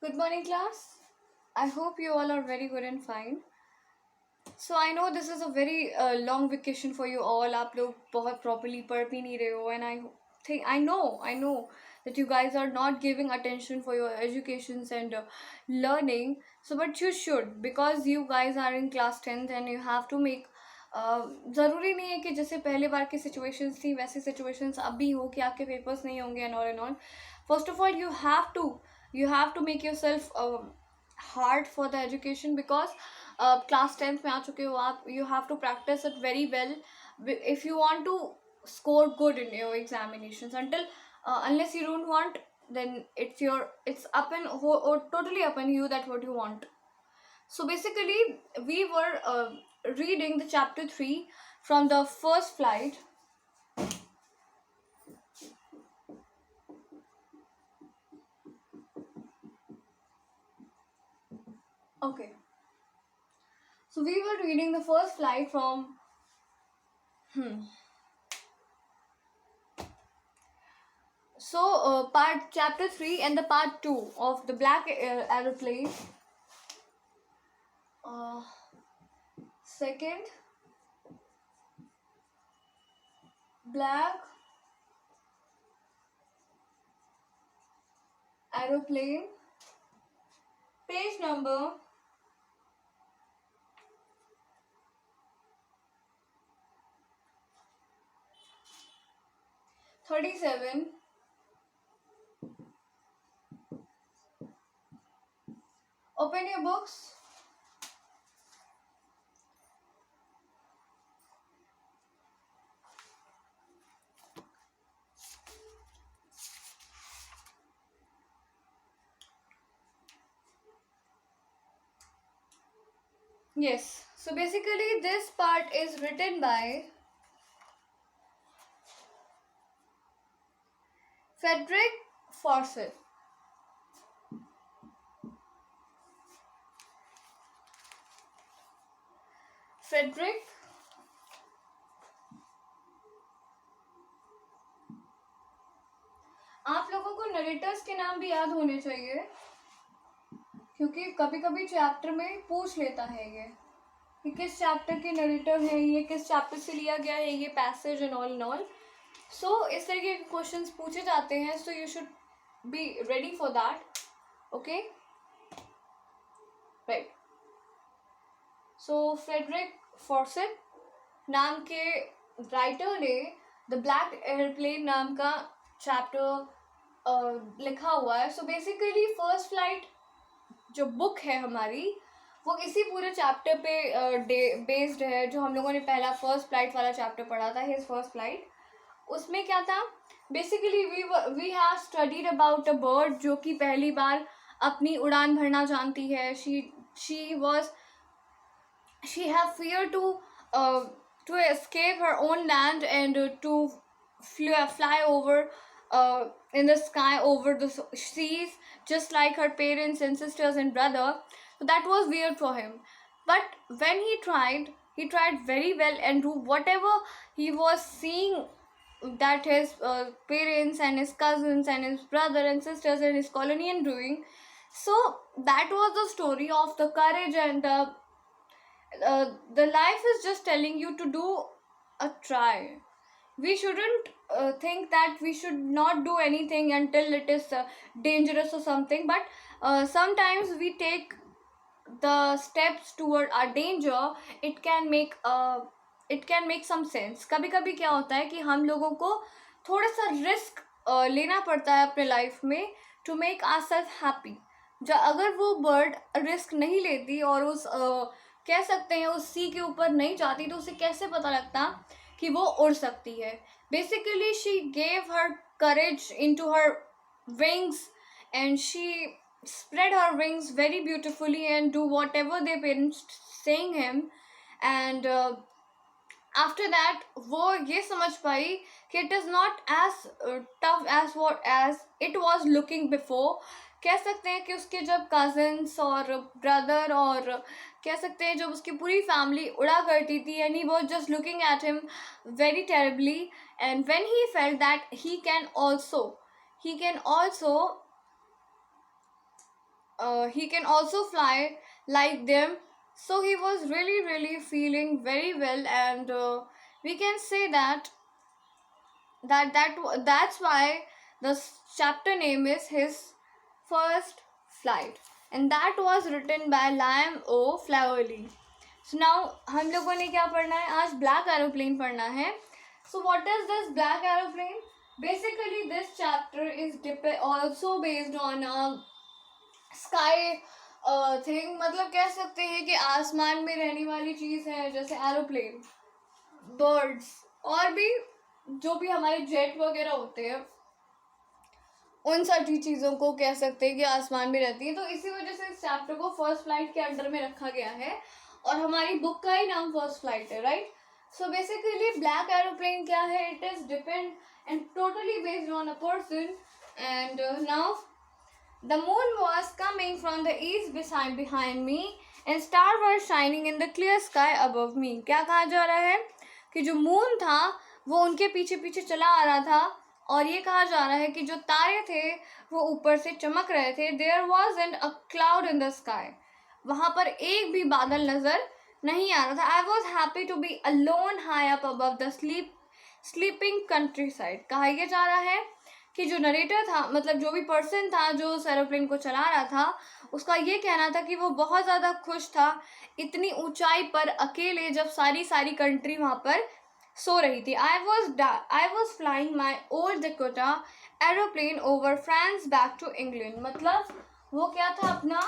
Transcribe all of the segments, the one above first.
Good morning, class. I hope you all are very good and fine. So I know this is a very long vacation for you all. आप लोग बहुत properly पढ़ भी नहीं रहे हो, and I know that you guys are not giving attention for your educations and learning. So but you should, because you guys are in class 10th and you have to make ज़रूरी नहीं है कि जैसे पहले बार की situations थी वैसी situations अभी हो कि आपके papers नहीं होंगे and all. First of all, you have to make yourself hard for the education, because class 10th में आ चुके हो आप. You have to practice it very well if you want to score good in your examinations. Unless you don't want, then it's totally up on you that what you want. So basically we were reading the chapter 3 from the first flight. Okay, so we were reading the first flight from part chapter 3 and the part 2 of the black aeroplane. Second, black aeroplane, page number 37. Open your books. Yes, so basically this part is written by Frederick Forsyth. Frederick आप लोगों को narrator's के नाम भी याद होने चाहिए, क्योंकि कभी कभी चैप्टर में पूछ लेता है ये कि किस चैप्टर के नरेटर है, ये किस चैप्टर से लिया गया है, ये पैसेज एंड ऑल. सो इस तरीके के क्वेश्चंस पूछे जाते हैं, so you should be ready for that. Okay, right. So Frederick Forsyth नाम के राइटर ने द ब्लैक एयरप्लेन नाम का चैप्टर लिखा हुआ है. सो बेसिकली फर्स्ट फ्लाइट जो बुक है हमारी, वो इसी पूरे चैप्टर पे बेस्ड है जो हम लोगों ने पहला फर्स्ट फ्लाइट वाला चैप्टर पढ़ा था, हिज फर्स्ट फ्लाइट. उसमें क्या था, basically we have studied about a bird जो कि पहली बार अपनी उड़ान भरना जानती है. she had fear to escape her own land and to fly over in the sky over the seas, just like her parents and sisters and brother. So that was weird for him, but when he tried very well and do whatever he was seeing that his parents and his cousins and his brother and sisters and his colonial doing. So that was the story of the courage and the life is just telling you to do a try. We shouldn't think that we should not do anything until it is dangerous or something, but sometimes we take the steps toward our danger. It can make some sense. कभी कभी क्या होता है कि हम लोगों को थोड़ा सा रिस्क लेना पड़ता है अपने लाइफ में टू मेक आवरसेल्फ हैप्पी. अगर वो बर्ड रिस्क नहीं लेती और उस कह सकते हैं उस सी के ऊपर नहीं जाती, तो उसे कैसे पता लगता कि वो उड़ सकती है. Basically she gave her courage into her wings and she spread her wings very beautifully and do whatever their parents saying him. And after that वो ये समझ पाई कि it is not as tough as it was looking before. कह सकते हैं कि उसके जब कजन्स और ब्रदर और कह सकते हैं जब उसकी पूरी फैमिली उड़ा करती थी, and he was just looking at him very terribly, and when he felt that he can also he can also fly like them. So he was really, really feeling very well, and we can say that's why the chapter name is his first flight, and that was written by Liam O. Flowerly. So now हम लोगों ने क्या पढ़ना है आज? Black aeroplane पढ़ना है. So what is this black aeroplane? Basically this chapter is also based on a sky thing. मतलब कह सकते हैं कि आसमान में रहने वाली चीज़ है, जैसे एरोप्लेन, बर्ड्स, और भी जो भी हमारे जेट वगैरह होते हैं, उन सारी चीज़ों को कह सकते हैं कि आसमान में रहती है. तो इसी वजह से इस चैप्टर को फर्स्ट फ्लाइट के अंडर में रखा गया है, और हमारी बुक का ही नाम फर्स्ट फ्लाइट है, right. So basically black aeroplane क्या है? It is depend and totally based on a person. And now the moon was coming from the east behind me and star were shining in the clear sky above me. क्या कहा जा रहा है कि जो moon था वो उनके पीछे पीछे चला आ रहा था, और ये कहा जा रहा है कि जो तारे थे वो ऊपर से चमक रहे थे. There wasn't a cloud in the sky. वहाँ पर एक भी बादल नजर नहीं आ रहा था. I was happy to be alone high up above the sleeping countryside. कहा यह जा रहा है कि जो नरेटर था, मतलब जो भी पर्सन था जो उस एरोप्लेन को चला रहा था, उसका ये कहना था कि वो बहुत ज़्यादा खुश था इतनी ऊंचाई पर अकेले, जब सारी कंट्री वहाँ पर सो रही थी. I was flying my old Dakota aeroplane over France back to England. मतलब वो क्या था? अपना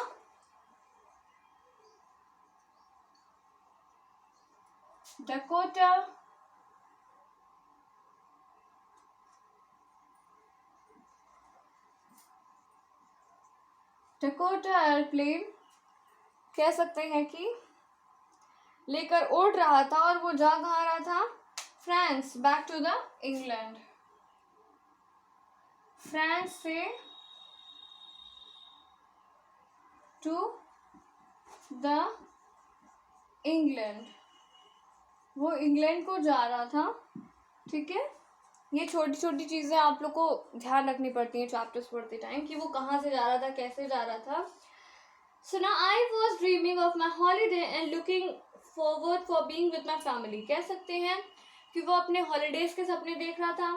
डकोटा एयरप्लेन कह सकते हैं कि लेकर उड़ रहा था, और वो जा कहाँ रहा था? France, back to the England. France से टू द इंग्लैंड, वो इंग्लैंड को जा रहा था. ठीक है, ये छोटी छोटी चीज़ें आप लोग को ध्यान रखनी पड़ती हैं चैप्टर्स पढ़ते टाइम, कि वो कहाँ से जा रहा था, कैसे जा रहा था. So now I was dreaming of my holiday and looking forward for being with my family. कह सकते हैं कि वो अपने हॉलीडेज के सपने देख रहा था.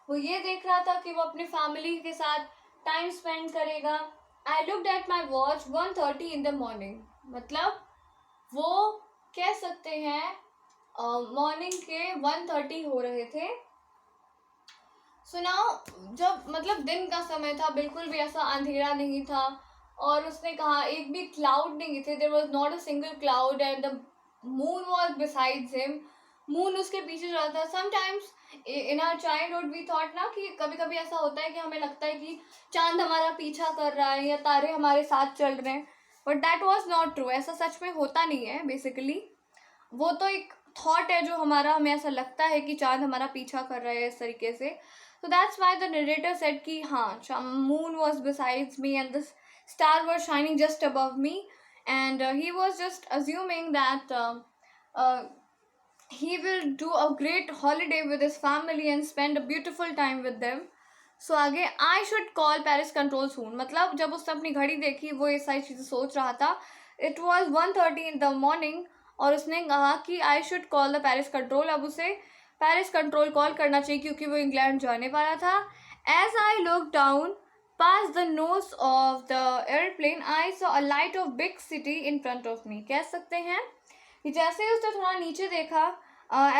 वो ये देख रहा था कि वो अपने फैमिली के साथ टाइम स्पेंड करेगा. I looked at my watch 1:30 in the morning. मतलब वो कह सकते हैं मॉर्निंग के 1:30 हो रहे थे. सो नाउ जब मतलब दिन का समय था, बिल्कुल भी ऐसा अंधेरा नहीं था, और उसने कहा एक भी क्लाउड नहीं थे. There was not a single cloud and the moon was besides him. Moon उसके पीछे चल रहा था. Sometimes in our childhood we thought ना कि कभी कभी ऐसा होता है कि हमें लगता है कि चांद हमारा पीछा कर रहा है या तारे हमारे साथ चल रहे हैं, but that was not true. ऐसा सच में होता नहीं है. बेसिकली वो तो एक थॉट है जो हमें ऐसा लगता है कि चांद हमारा पीछा कर रहा है इस तरीके से. So that's why the narrator said कि हाँ, moon was besides me and the star was shining just above me, and he was just assuming that uh, he will do a great holiday with his family and spend a beautiful time with them. So आगे I should call Paris control soon. मतलब जब उसने अपनी घड़ी देखी, वो ये सारी चीज़ें सोच रहा था. It was 1:30 in the morning, और उसने कहा कि I should call the Paris control. अब उसे पेरिस कंट्रोल कॉल करना चाहिए क्योंकि वो इंग्लैंड जाने वाला था. As I look down past the nose of the airplane I saw a light of big city in front of me. कह सकते हैं कि जैसे ही उसने थोड़ा नीचे देखा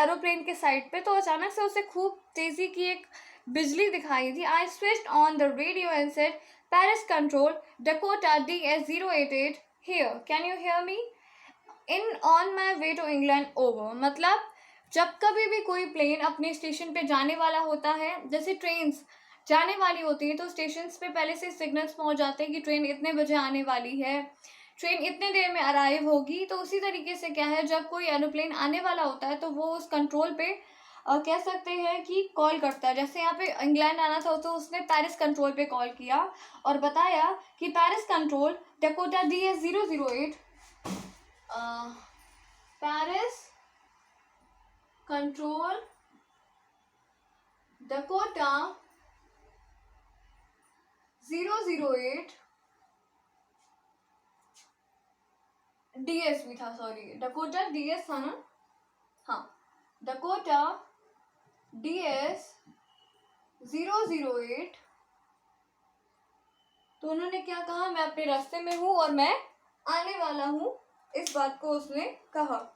एरोप्लेन के साइड पे, तो अचानक से उसे खूब तेजी की एक बिजली दिखाई दी. I switched on the radio and said Paris control Dakota DS088 here, can you hear me? In on my way to England over. मतलब जब कभी भी कोई प्लेन अपने स्टेशन पे जाने वाला होता है, जैसे ट्रेन्स जाने वाली होती है, तो स्टेशन पे पहले से सिग्नल्स पहुंच जाते हैं कि ट्रेन इतने बजे आने वाली है, ट्रेन इतने देर में अराइव होगी. तो उसी तरीके से क्या है, जब कोई एरोप्लेन आने वाला होता है तो वो उस कंट्रोल पे कह सकते हैं कि कॉल करता है. जैसे यहाँ पे इंग्लैंड आना था तो उसने पेरिस कंट्रोल पे कॉल किया और बताया कि Paris control Dakota DS008 Paris control Dakota 008 DS भी था, सॉरी, डकोटा डीएस था ना, हाँ, डकोटा DS 008। तो उन्होंने क्या कहा, मैं अपने रास्ते में हूँ और मैं आने वाला हूँ, इस बात को उसने कहा।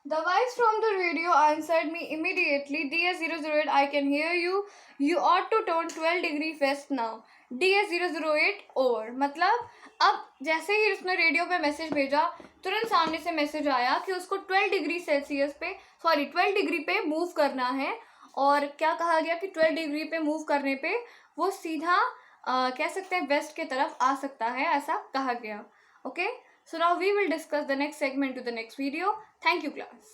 The voice from the radio answered me immediately. DS 008, I can hear you. You ought to turn 12 degree west now. DS 008 over। मतलब अब जैसे ही उसने रेडियो पे मैसेज भेजा, तुरंत सामने से मैसेज आया कि उसको 12 डिग्री सेल्सियस पे, सॉरी 12 डिग्री पे मूव करना है। और क्या कहा गया कि 12 डिग्री पे मूव करने पे वो सीधा कह सकते हैं वेस्ट के तरफ आ सकता है, ऐसा कहा गया। Okay, so now we will discuss the next segment to the next video. Thank you, class.